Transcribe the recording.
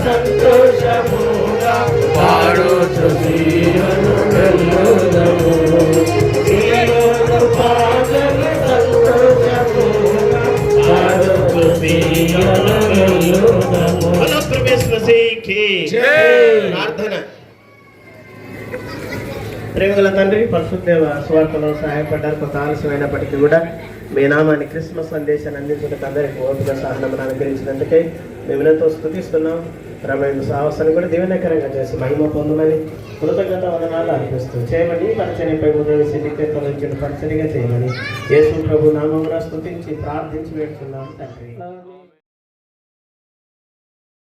సంతోషముగా పాడుచు సీయోను వెళ్ళుదము. సీయోను పాటలు సంతోషముగా పాడుచు సీయోను వెళ్ళుదము. బలో ప్రవేశ్ మసీహ్కి ప్రార్థన. ప్రేమగల తండ్రి, పరిశుద్ధ స్వార్థలో సహాయపడ్డారు. కొంత ఆలస్యమైనప్పటికీ కూడా మీ నామాన్ని క్రిస్మస్ సందేశాన్ని అందించడానికి అందరికీ ఓపిక సహనమును అనుగ్రహించినందుకే మేము ఎంతో స్తుతిస్తున్నాం. రమేణ సాహసాన్ని కూడా దీవెనకరంగా చేసి మహిమ పొందమని కృతజ్ఞత వదనాలు అర్పిస్తూ చేయమని పరిచర్యపై ఉదయం పరిచర్యగా చేయమని యేసు ప్రభు నామమున స్తుతించి ప్రార్థించి వేడుతున్నాం తండ్రి.